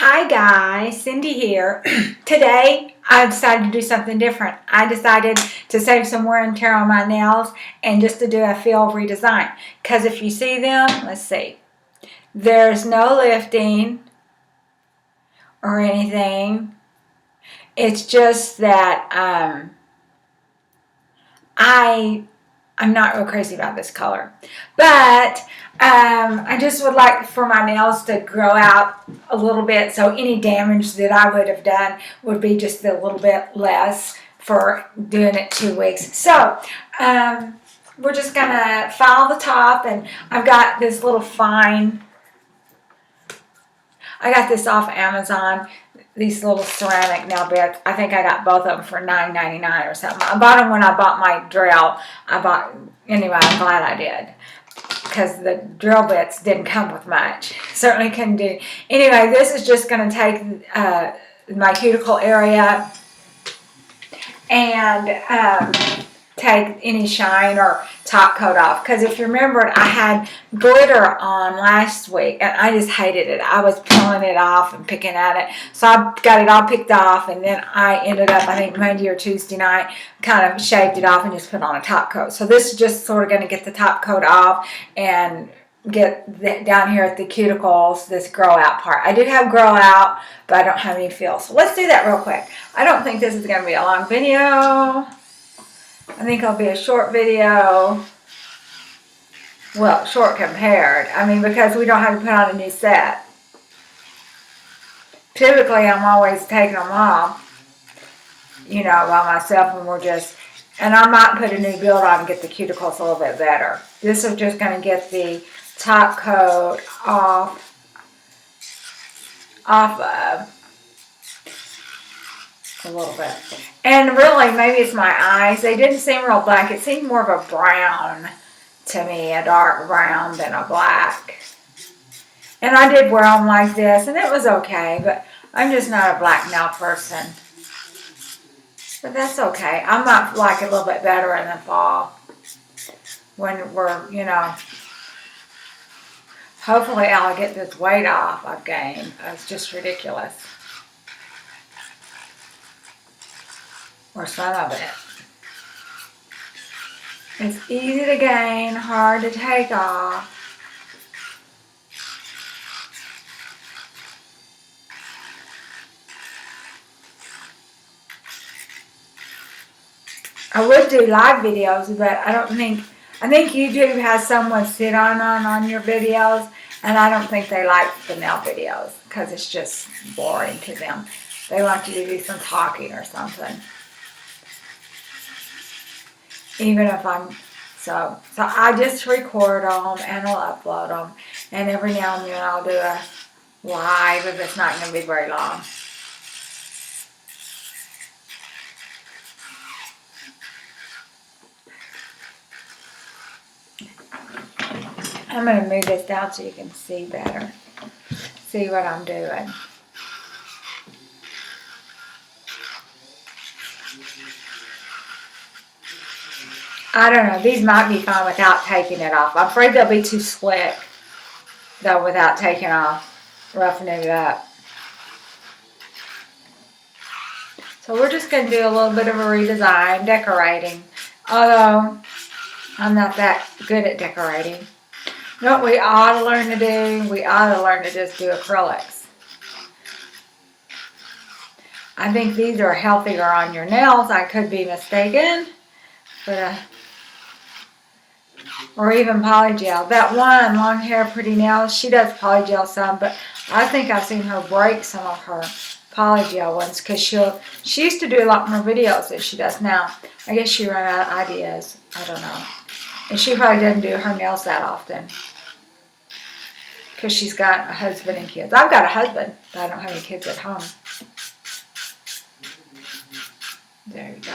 Hi guys, Cindy here. Today I decided to do something different. I decided to save some wear and tear on my nails and just to do a feel redesign. Because if you see them, let's see, there's no lifting or anything. It's just that I'm not real crazy about this color, but I just would like for my nails to grow out a little bit, so any damage that I would have done would be just a little bit less for doing it 2 weeks. So we're just gonna file the top, and I've got this little fine. I got this off Amazon. These little ceramic nail bits. I think I got both of them for $9.99 or something. I bought them when I bought my drill. Anyway, I'm glad I did, because the drill bits didn't come with much. Certainly couldn't do. Anyway, this is just going to take my cuticle area and take any shine or top coat off. Because if you remember, I had glitter on last week and I just hated it. I was peeling it off and picking at it. So I got it all picked off, and then I ended up, I think Monday or Tuesday night, kind of shaved it off and just put on a top coat. So this is just sort of going to get the top coat off and get down here at the cuticles, this grow out part. I do have grow out, but I don't have any feel. So let's do that real quick. I don't think this is going to be a long video. I think it'll be a short video. Well, short compared. I mean, because we don't have to put on a new set. Typically, I'm always taking them off, you know, by myself, and and I might put a new build on and get the cuticles a little bit better. This is just going to get the top coat off of a little bit. And really, maybe it's my eyes. They didn't seem real black. It seemed more of a brown to me, a dark brown than a black. And I did wear them like this, and it was okay, but I'm just not a black nail person. But that's okay. I might like it a little bit better in the fall when we're, you know, hopefully I'll get this weight off I've gained. It's just ridiculous. Or some of it. It's easy to gain, hard to take off. I would do live videos, but I think YouTube has someone sit on your videos, and I don't think they like the nail videos because it's just boring to them. They want you to do some talking or something. Even if so I just record them and I'll upload them, and every now and then I'll do a live if it's not going to be very long. I'm going to move this down so you can see better. See what I'm doing. I don't know. These might be fine without taking it off. I'm afraid they'll be too slick, though, without taking off, roughing it up. So we're just going to do a little bit of a redesign, decorating. Although, I'm not that good at decorating. You know what we ought to learn to do? We ought to learn to just do acrylics. I think these are healthier on your nails. I could be mistaken. But or even polygel. That one, long hair, pretty nails, she does polygel some, but I think I've seen her break some of her polygel ones, because she used to do a lot more videos than she does now. I guess she ran out of ideas. I don't know. And she probably doesn't do her nails that often, because she's got a husband and kids. I've got a husband, but I don't have any kids at home. There you go.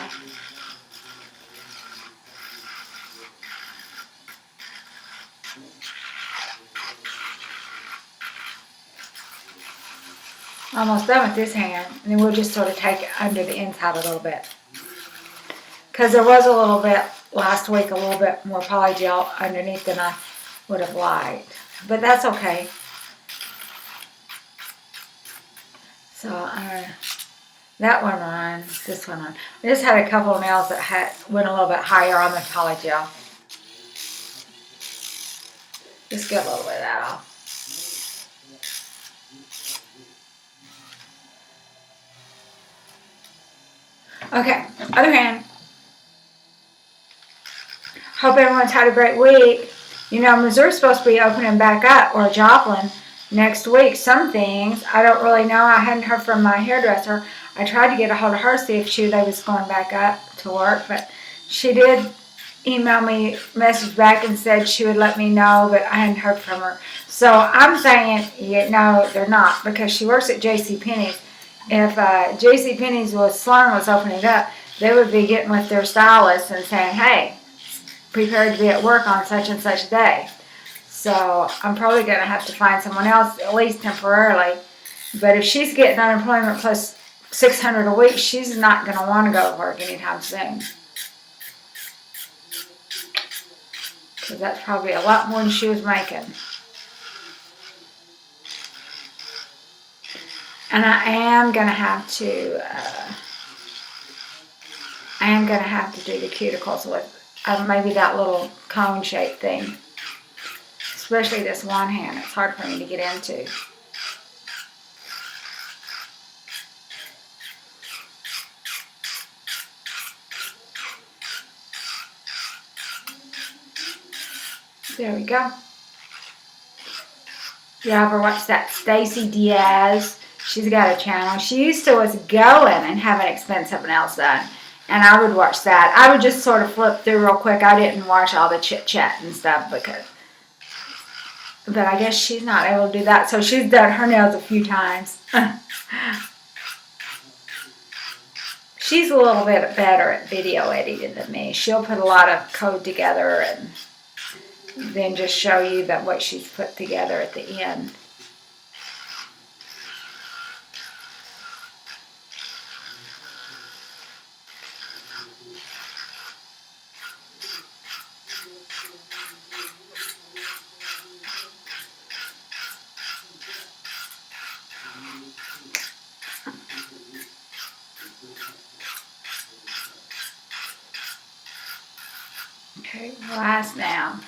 Almost done with this hand, and then we'll just sort of take it under the inside a little bit. Because there was a little bit last week, a little bit more polygel underneath than I would have liked. But that's okay. So that one on, this one on. I just had a couple of nails that went a little bit higher on the poly gel. Just get a little bit of that off. Okay, other hand. Hope everyone's had a great week. You know, Missouri's supposed to be opening back up, or Joplin, next week. Some things, I don't really know. I hadn't heard from my hairdresser. I tried to get a hold of her to see if they was going back up to work, but she did email me, message back and said she would let me know, but I hadn't heard from her. So I'm saying, yeah, no, they're not, because she works at JCPenney's. If JCPenney's salon was opening up, they would be getting with their stylist and saying, hey, prepared to be at work on such and such day. So I'm probably going to have to find someone else, at least temporarily. But if she's getting unemployment plus $600 a week, she's not going to want to go to work anytime soon. Because that's probably a lot more than she was making. And I am going to have to do the cuticles with maybe that little cone shape thing. Especially this one hand, it's hard for me to get into. There we go. You ever watch that Stacy Diaz? She's got a channel. She used to was going and having expensive nails done. And I would watch that. I would just sort of flip through real quick. I didn't watch all the chit chat and stuff but I guess she's not able to do that. So she's done her nails a few times. She's a little bit better at video editing than me. She'll put a lot of code together and then just show you what she's put together at the end. Okay, last now.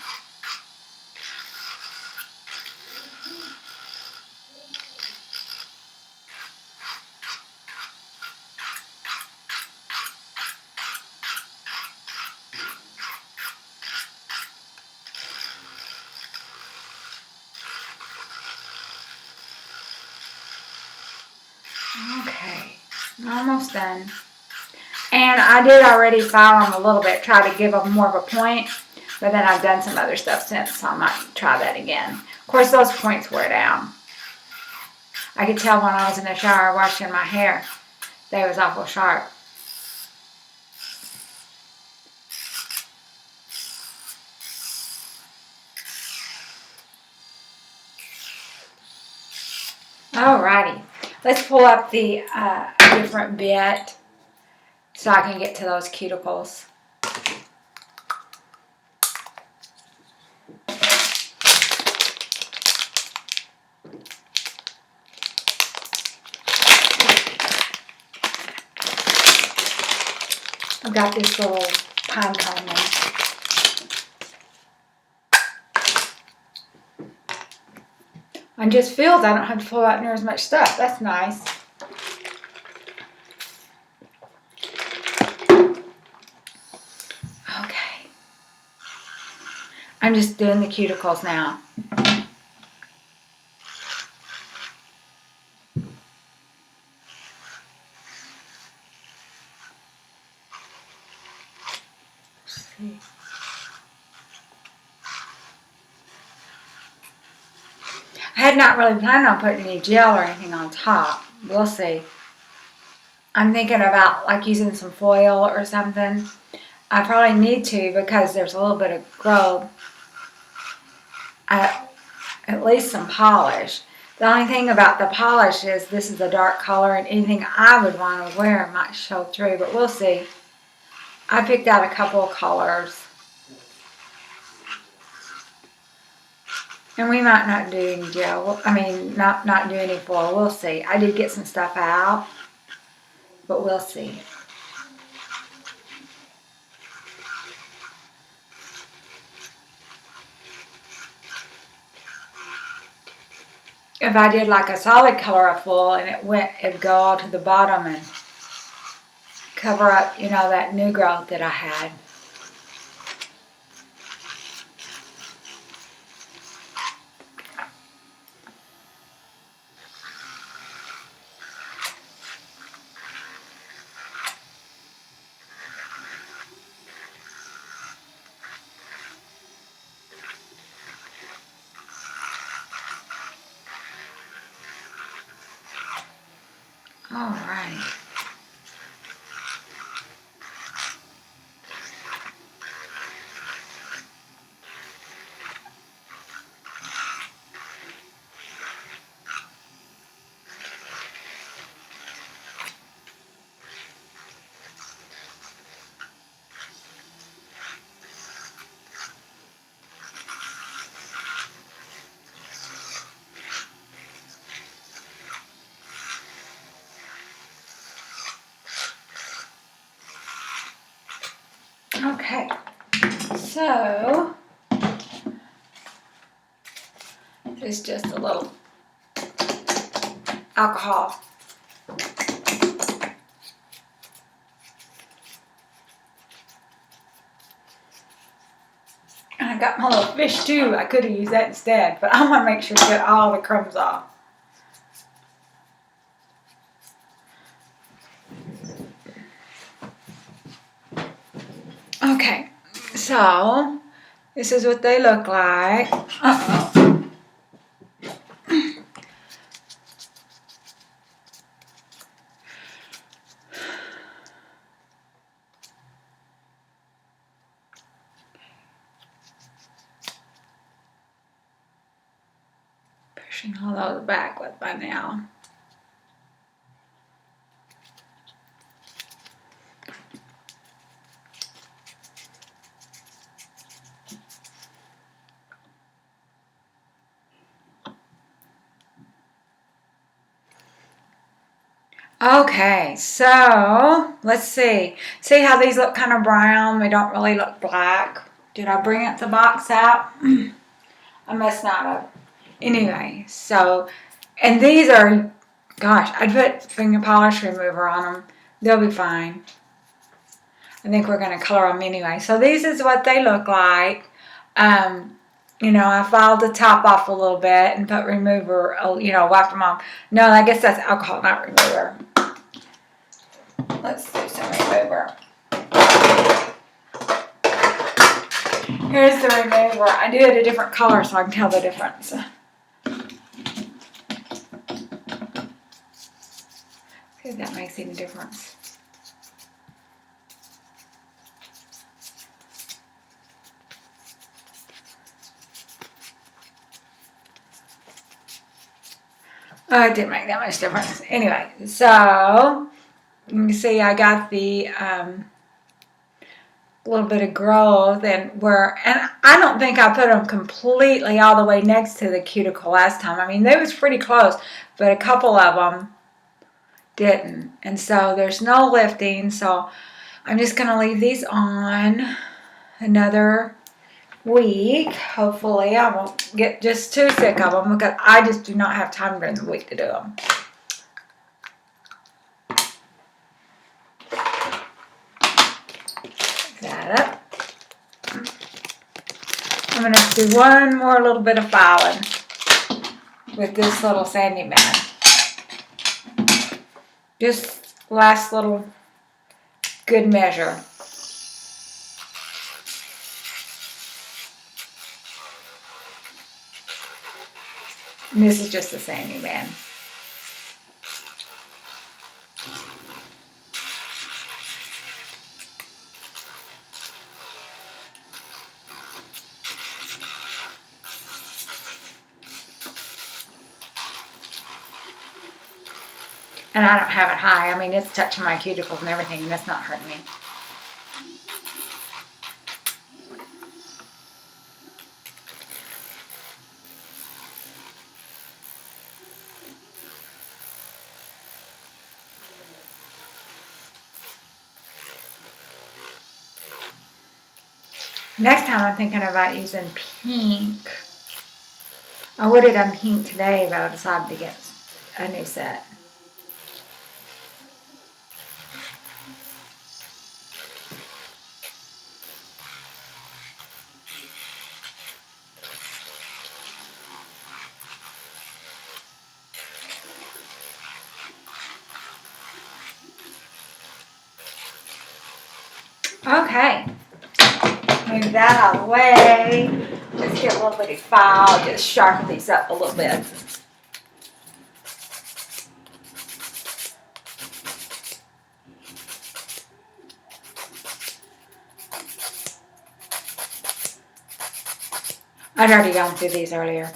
Okay, almost done. And I did already file them a little bit, try to give them more of a point, but then I've done some other stuff since, so I might try that again. Of course, those points were down. I could tell when I was in the shower washing my hair, they was awful sharp. Alrighty, let's pull up the different bit so I can get to those cuticles. I've got this little pine cone in. And just feels I don't have to pull out near as much stuff. That's nice. Okay. I'm just doing the cuticles now. I had not really planned on putting any gel or anything on top. We'll see. I'm thinking about like using some foil or something. I probably need to because there's a little bit of growth. At least some polish. The only thing about the polish is this is a dark color and anything I would want to wear might show through, but we'll see. I picked out a couple of colors. And we might not do any gel. I mean, not do any foil. We'll see. I did get some stuff out, but we'll see. If I did like a solid color of foil and it'd go all to the bottom and cover up, you know, that new growth that I had. All right. Okay, so it's just a little alcohol. And I got my little fish too. I could have used that instead, but I want to make sure to get all the crumbs off. Okay, so this is what they look like. Pushing all those back with my nail. Okay, so let's see. See how these look kind of brown? They don't really look black. Did I bring the box out? I must not have. Anyway, so, and these are, gosh, I'd put finger polish remover on them. They'll be fine. I think we're going to color them anyway. So these is what they look like. You know, I filed the top off a little bit and put remover, you know, wiped them off. No, I guess that's alcohol, not remover. Let's do some remover. Here's the remover. I do it a different color so I can tell the difference. See if that makes any difference. Oh, it didn't make that much difference. Anyway, so you can see I got the little bit of growth and I don't think I put them completely all the way next to the cuticle last time. I mean, they was pretty close, but a couple of them didn't. And so there's no lifting. So I'm just going to leave these on another week. Hopefully I won't get just too sick of them because I just do not have time during the week to do them. Pick that up. I'm going to do one more little bit of filing with this little sandy man. Just last little good measure. And this is just the sandy man. And I don't have it high. I mean, it's touching my cuticles and everything, and that's not hurting me. Next time I'm thinking about using pink. I would have done pink today, but I decided to get a new set. Okay, move that out of the way. Let's get a little bitty file, just sharpen these up a little bit. I'd already gone through these earlier.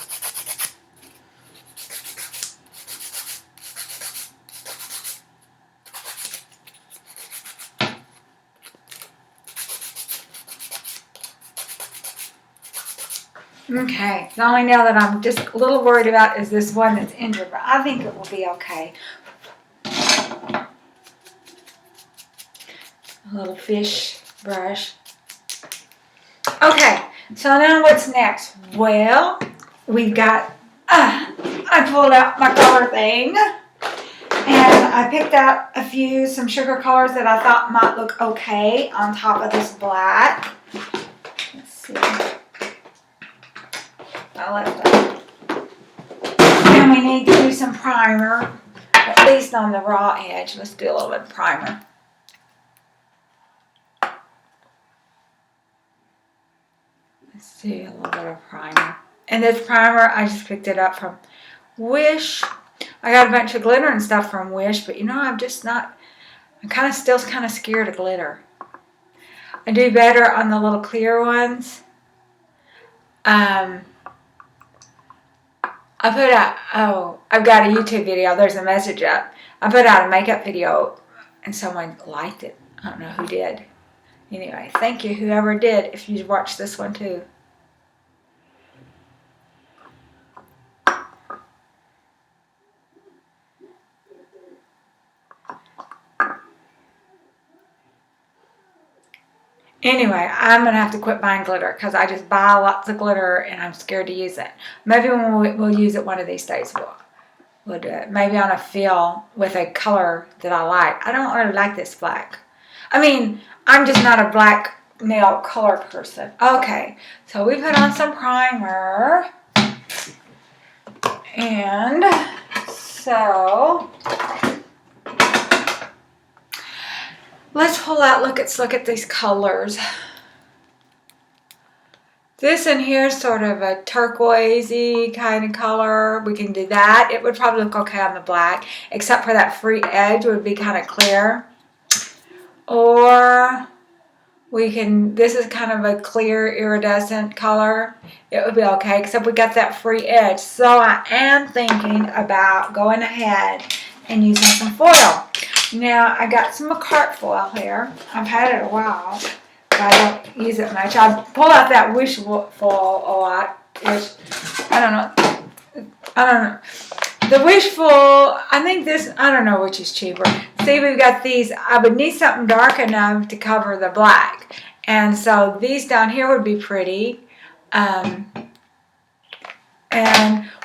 Okay, the only nail that I'm just a little worried about is this one that's injured, but I think it will be okay. A little fish brush. Okay, so now what's next? Well, we've got, I pulled out my color thing, and I picked out some sugar colors that I thought might look okay on top of this black. Let's see. I left that. And we need to do some primer, at least on the raw edge. Let's do a little bit of primer. Let's do a little bit of primer. And this primer, I just picked it up from Wish. I got a bunch of glitter and stuff from Wish, but you know, I'm still kind of scared of glitter. I do better on the little clear ones. I've got a YouTube video. There's a message up. I put out a makeup video and someone liked it. I don't know who did. Anyway, thank you, whoever did, if you watched this one too. Anyway, I'm going to have to quit buying glitter because I just buy lots of glitter and I'm scared to use it. Maybe when we'll use it one of these days, we'll do it. Maybe on a fill with a color that I like. I don't really like this black. I mean, I'm just not a black nail color person. Okay, so we put on some primer. And so let's pull out, let's look at these colors. This in here is sort of a turquoisey kind of color. We can do that. It would probably look okay on the black, except for that free edge would be kind of clear. Or we can, this is kind of a clear iridescent color. It would be okay, except we got that free edge. So I am thinking about going ahead and using some foil. Now, I got some Makartt foil here. I've had it a while, but I don't use it much. I pull out that Wish foil a lot, which, I don't know. The Wish foil, I think this, I don't know which is cheaper. See, we've got these. I would need something dark enough to cover the black. And so these down here would be pretty.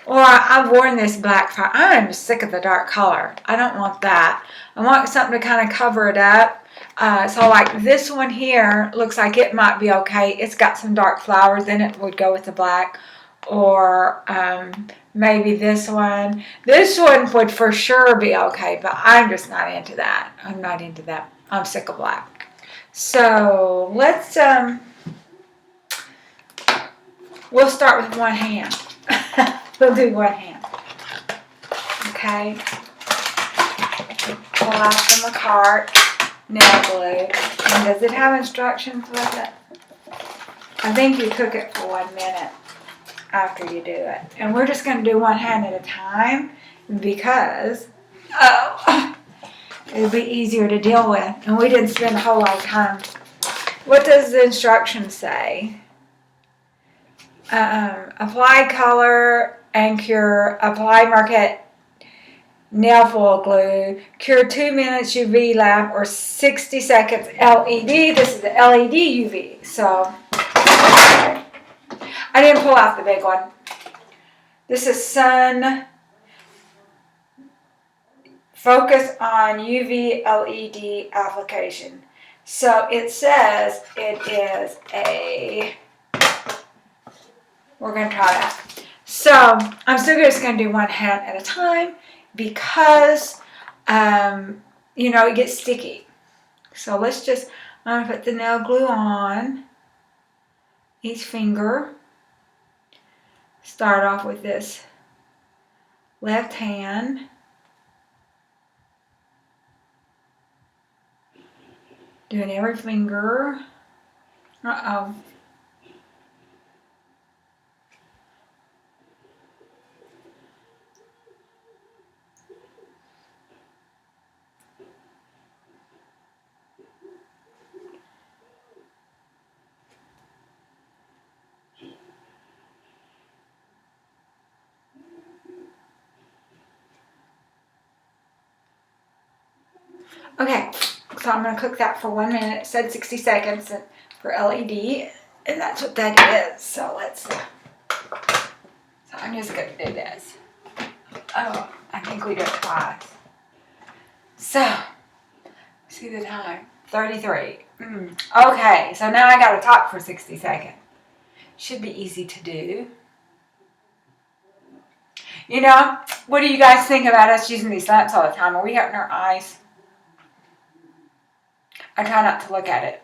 Or I've worn this black for, I'm sick of the dark color. I don't want that. I want something to kind of cover it up. So like this one here looks like it might be okay. It's got some dark flowers in it, would go with the black. Or maybe this one. This one would for sure be okay, but I'm just not into that. I'm not into that. I'm sick of black. So let's, we'll start with one hand. We'll do one hand. Okay. Pull out the Makartt nail glue. And does it have instructions with it? I think you cook it for 1 minute after you do it. And we're just going to do one hand at a time because it'll be easier to deal with. And we didn't spend a whole lot of time. What does the instructions say? Apply color and cure. Apply Makartt nail foil glue. Cure 2 minutes UV lamp or 60 seconds LED. This is the LED UV. So I didn't pull out the big one. This is Sun Focus on UV LED application. So it says it is we're going to try that. So I'm still just going to do one hand at a time because, it gets sticky. So I'm going to put the nail glue on each finger. Start off with this left hand. Doing every finger. Uh-oh. Okay, so I'm going to cook that for 1 minute. It said 60 seconds for LED, and that's what that is. So I'm just going to do this. Oh, I think we do it twice. So, see the time, 33. Okay, so now I got to talk for 60 seconds. Should be easy to do. What do you guys think about us using these lamps all the time? Are we hurting our eyes? I try not to look at it.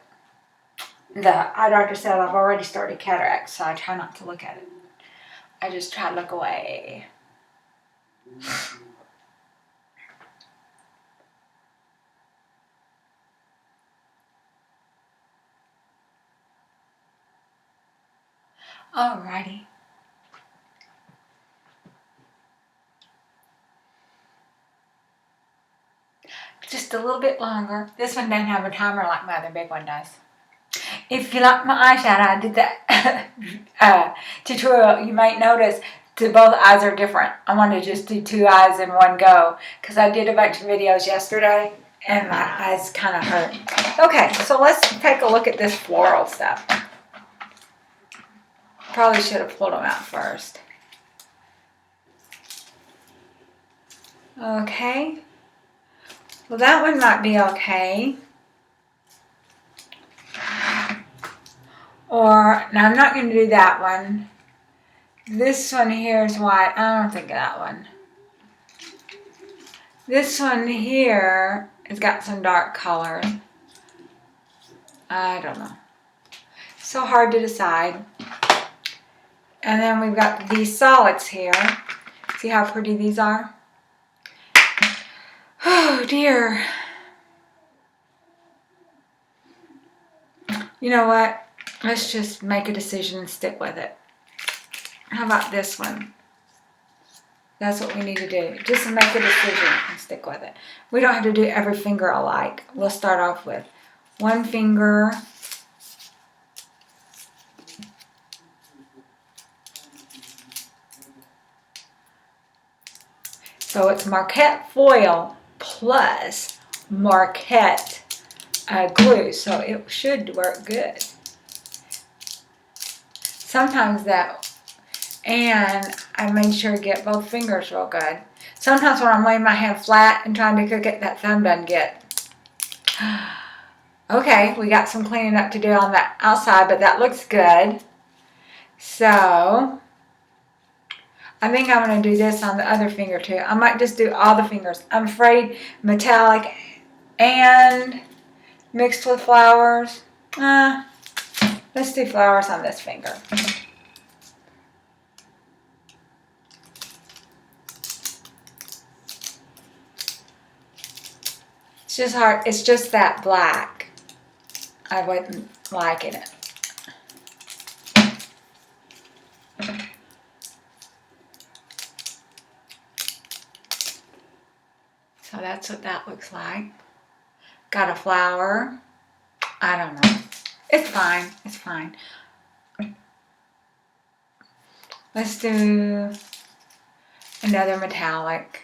The eye doctor said I've already started cataracts, so I try not to look at it. I just try to look away. Alrighty. Just a little bit longer. This one doesn't have a timer like my other big one does. If you like my eyeshadow, I did that tutorial. You might notice both eyes are different. I want to just do 2 eyes in one go because I did a bunch of videos yesterday and my eyes kind of hurt. Okay, so let's take a look at this floral stuff. Probably should have pulled them out first. Okay. Well, that one might be okay. Or, now I'm not going to do that one. This one here is white. I don't think of that one. This one here has got some dark colors. I don't know. So hard to decide. And then we've got these solids here. See how pretty these are? Oh dear. You know what? Let's just make a decision and stick with it. How about this one? That's what we need to do. Just make a decision and stick with it. We don't have to do every finger alike. We'll start off with one finger. So it's Makartt foil plus Makartt glue. So it should work good. Sometimes and I made sure to get both fingers real good. Sometimes when I'm laying my hand flat and trying to cook it, that thumb doesn't get. Okay, we got some cleaning up to do on the outside, but that looks good. So, I think I'm going to do this on the other finger too. I might just do all the fingers. I'm afraid metallic and mixed with flowers. Let's do flowers on this finger. It's just hard. It's just that black. I wasn't liking it. So that's what that looks like. Got a flower. I don't know. It's fine. It's fine. Let's do another metallic.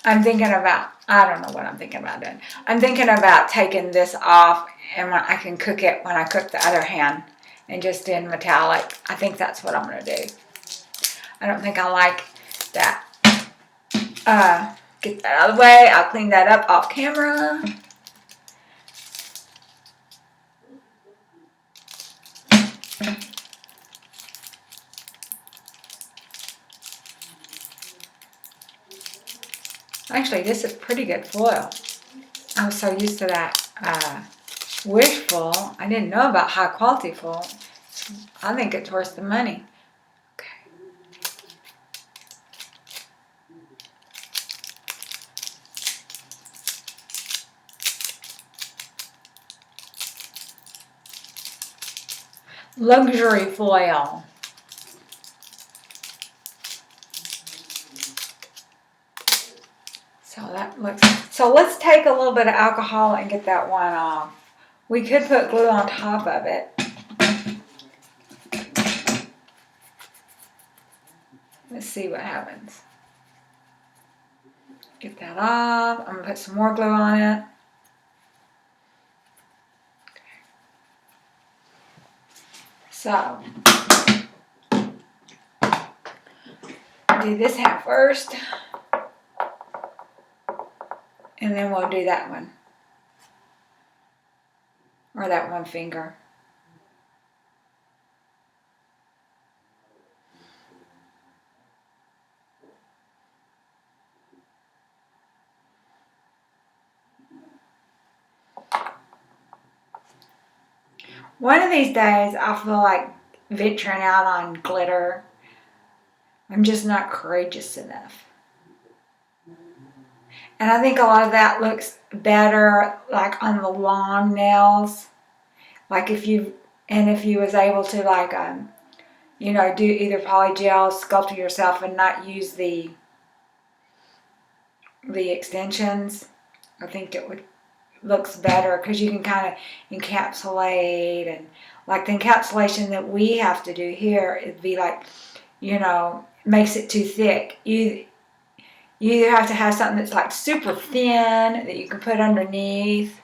I'm thinking about, I don't know what I'm thinking about doing. I'm thinking about taking this off and when I can cook it when I cook the other hand and just in metallic. I think that's what I'm going to do. I don't think I like that. Get that out of the way. I'll clean that up off camera. Actually, this is pretty good foil. I was so used to that wish foil. I didn't know about high quality foil. I think it's worth the money. Okay. Luxury foil. So that looks, so let's take a little bit of alcohol and get that one off. We could put glue on top of it. Let's see what happens. Get that off. I'm gonna put some more glue on it. So, do this hand first. And then we'll do that one. Or that one finger. One of these days, I feel like venturing out on glitter. I'm just not courageous enough. And I think a lot of that looks better like on the long nails. Like if you was able to like, do either polygel, sculpt yourself and not use the extensions. I think it would looks better because you can kind of encapsulate, and like the encapsulation that we have to do here, it'd be like, makes it too thick. You either have to have something that's like super thin that you can put underneath,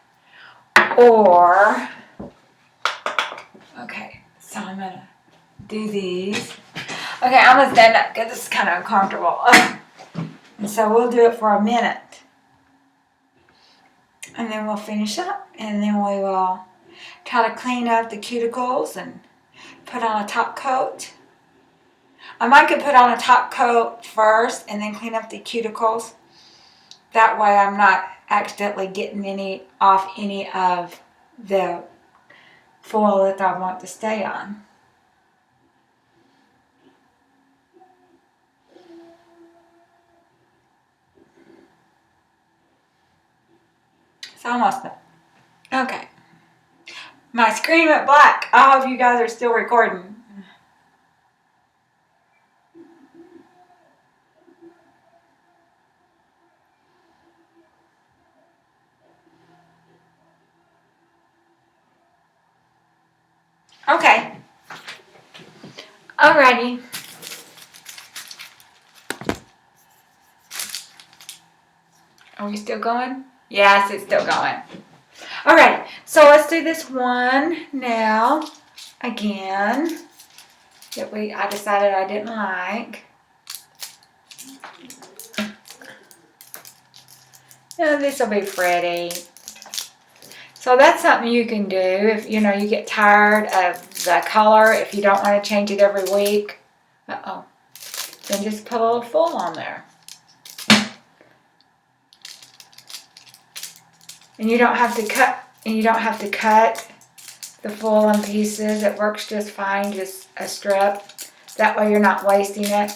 or, okay, so I'm gonna do these. Okay, I'm gonna stand up because this is kind of uncomfortable. And so we'll do it for a minute. And then we'll finish up, and then we will try to clean up the cuticles and put on a top coat. I might could put on a top coat first and then clean up the cuticles. That way I'm not accidentally getting any of the foil that I want to stay on. It's almost done. Okay. My screen went black. I hope you guys are still recording. Okay. Alrighty. Are we still going? Yes, it's still going. Alright, so let's do this one now again that I decided I didn't like. And this will be pretty. So that's something you can do if you get tired of the color, if you don't want to change it every week. Then just put a little foil on there. And you don't have to cut the foil in pieces. It works just fine, just a strip. That way you're not wasting it.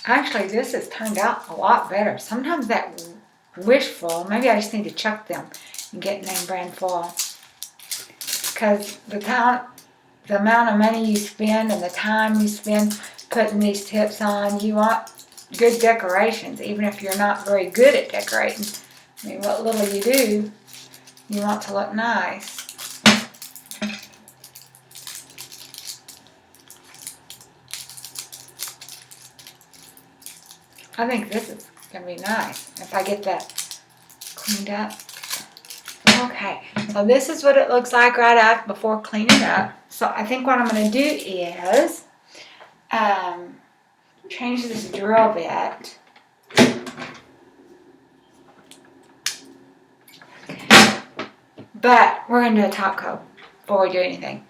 Actually, this has turned out a lot better. Sometimes that wish foil, maybe I just need to chuck them and get name brand foil. Because the the amount of money you spend and the time you spend putting these tips on, you want good decorations, even if you're not very good at decorating. I mean, what little you do, you want to look nice. I think this is going to be nice if I get that cleaned up. Okay, so this is what it looks like right up before cleaning up. So I think what I'm going to do is change this drill bit. But we're going to do a top coat before we do anything.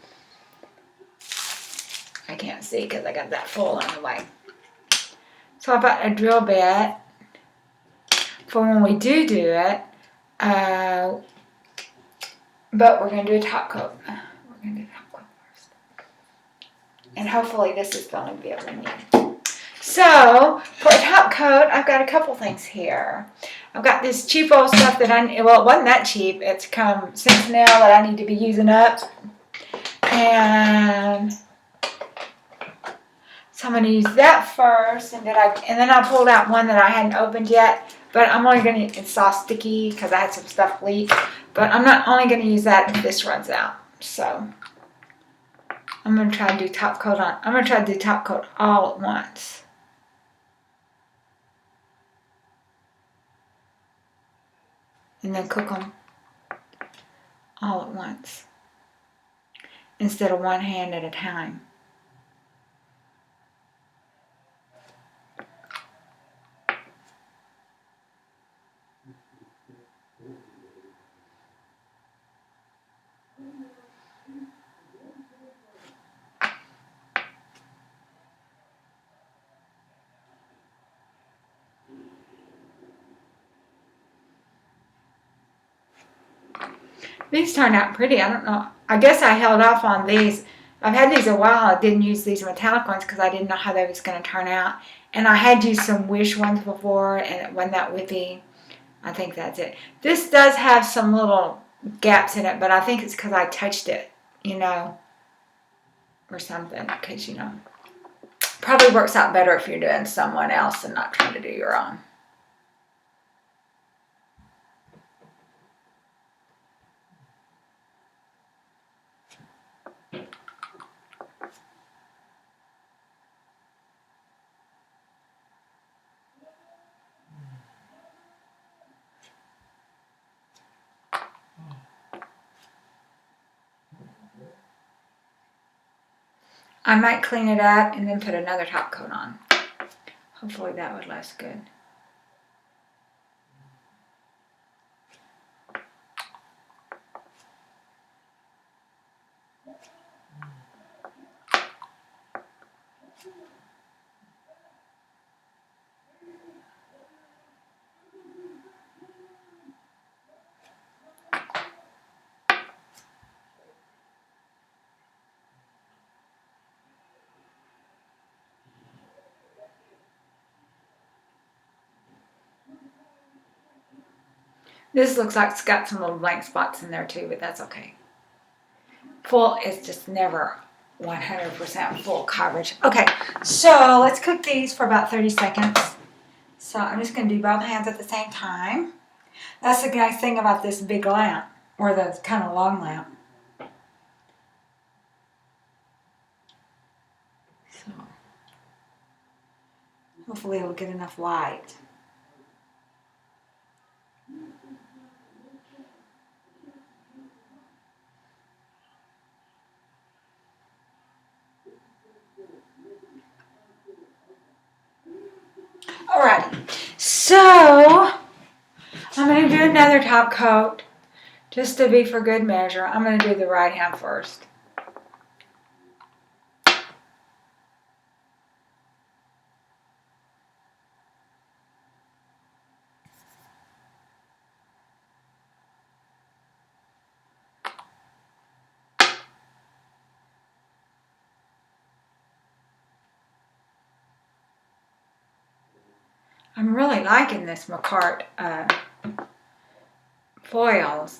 I can't see because I got that full on the way. So I bought a drill bit for when we do it. But we're going to do a top coat. We're going to do a top coat first. And hopefully this is going to be able to need. So for a top coat, I've got a couple things here. I've got this cheap old stuff that well, it wasn't that cheap. It's come since now that I need to be using up. And so I'm going to use that first. And then I pulled out one that I hadn't opened yet. But I'm only going to, it's all sticky because I had some stuff leak. But I'm not only going to use that if this runs out. So I'm going to try to do top coat on. I'm going to try to do top coat all at once. And then cook them all at once. Instead of one hand at a time. These turned out pretty. I don't know. I guess I held off on these. I've had these a while. I didn't use these metallic ones because I didn't know how they was going to turn out. And I had used some Wish ones before, and it wasn't that whippy. I think that's it. This does have some little gaps in it, but I think it's because I touched it, or something. Because, probably works out better if you're doing someone else and not trying to do your own. I might clean it up and then put another top coat on. Hopefully that would last good. This looks like it's got some little blank spots in there too, but that's okay. Full is just never 100% full coverage. Okay, so let's cook these for about 30 seconds. So I'm just going to do both hands at the same time. That's the nice thing about this big lamp, or the kind of long lamp. So hopefully it'll get enough light. Alright, so I'm going to do another top coat just to be for good measure. I'm going to do the right hand first. I'm really liking this Makartt foils.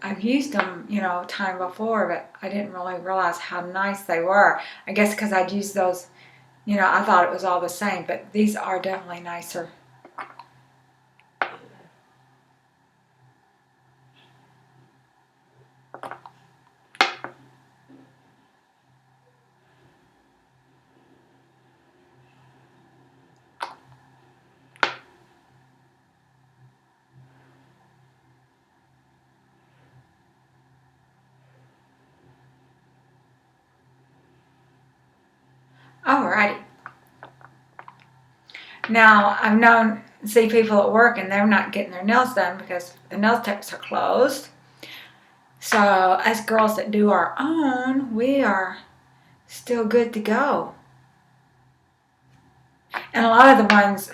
I've used them, you know, time before, but I didn't really realize how nice they were. I guess because I'd used those, you know, I thought it was all the same, but these are definitely nicer. Alrighty. Now, see people at work and they're not getting their nails done because the nail techs are closed. So, us girls that do our own, we are still good to go. And a lot of the ones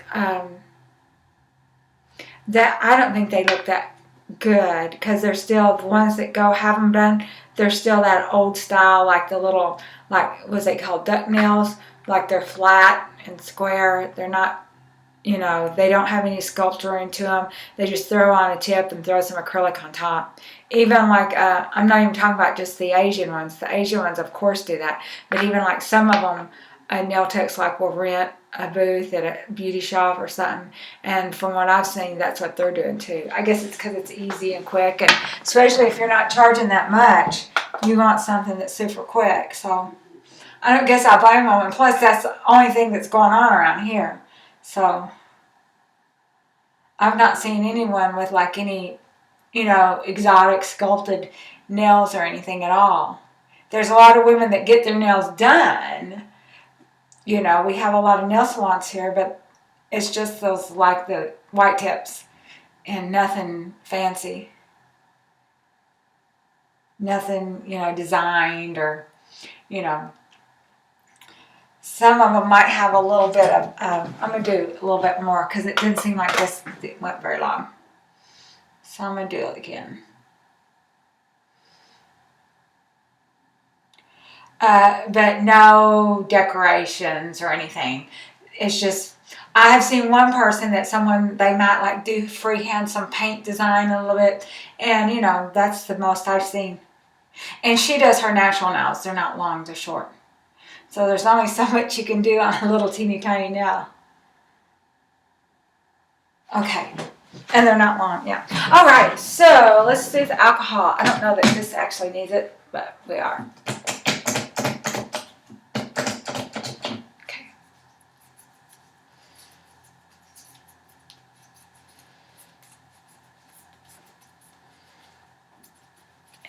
that I don't think they look that good because they're still the ones that go have them done. They're still that old style, like the little, like, what's they called, duck nails? Like they're flat and square. They're not, you know, they don't have any sculpture into them. They just throw on a tip and throw some acrylic on top. Even like, I'm not even talking about just the Asian ones. The Asian ones, of course, do that. But even like some of them, nail techs like will rent a booth at a beauty shop or something. And from what I've seen, that's what they're doing too. I guess it's because it's easy and quick. And especially if you're not charging that much, you want something that's super quick. So I don't guess I blame them. And plus, that's the only thing that's going on around here. So I've not seen anyone with like any, you know, exotic sculpted nails or anything at all. There's a lot of women that get their nails done. You know, we have a lot of nail salons here, but it's just those like the white tips and nothing fancy. Nothing, you know, designed or, you know. Some of them might have a little bit of, I'm going to do a little bit more because it didn't seem like this went very long. So I'm going to do it again. But no decorations or anything. It's just, I have seen one person that they might like do freehand some paint design a little bit. And, you know, that's the most I've seen. And she does her natural nails. They're not long, they're short. So there's only so much you can do on a little teeny tiny nail. Okay. And they're not long, yeah. All right, so let's do the alcohol. I don't know that this actually needs it, but we are. Okay.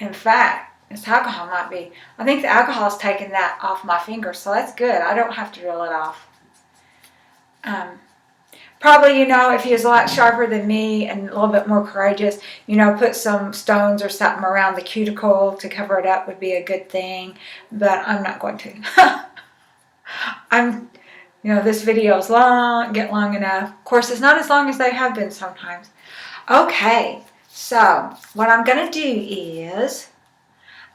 In fact, this alcohol might be, I think the alcohol's taken that off my finger, so that's good. I don't have to drill it off. Probably, you know, if he was a lot sharper than me and a little bit more courageous, you know, put some stones or something around the cuticle to cover it up would be a good thing. But I'm not going to. You know, this video is getting long enough. Of course, it's not as long as they have been sometimes. Okay, so what I'm going to do is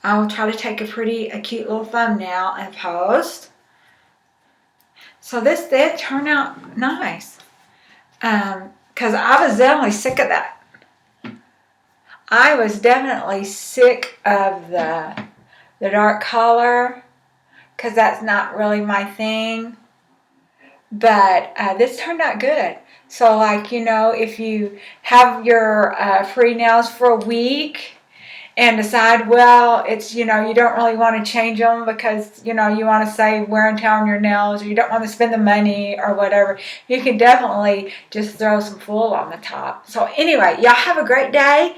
I will try to take a cute little thumbnail and post. So this did turn out nice. Because I was definitely sick of that. I was definitely sick of the dark color because that's not really my thing. But this turned out good. So like, you know, if you have your free nails for a week and decide, well, it's, you know, you don't really want to change them because, you know, you want to save wear and tear on your nails or you don't want to spend the money or whatever, you can definitely just throw some foil on the top. So anyway, y'all have a great day.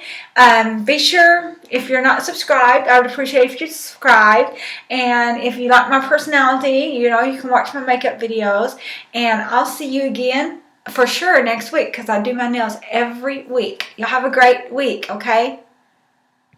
Be sure, if you're not subscribed, I would appreciate if you subscribe. And if you like my personality, you know, you can watch my makeup videos. And I'll see you again for sure next week because I do my nails every week. Y'all have a great week, okay?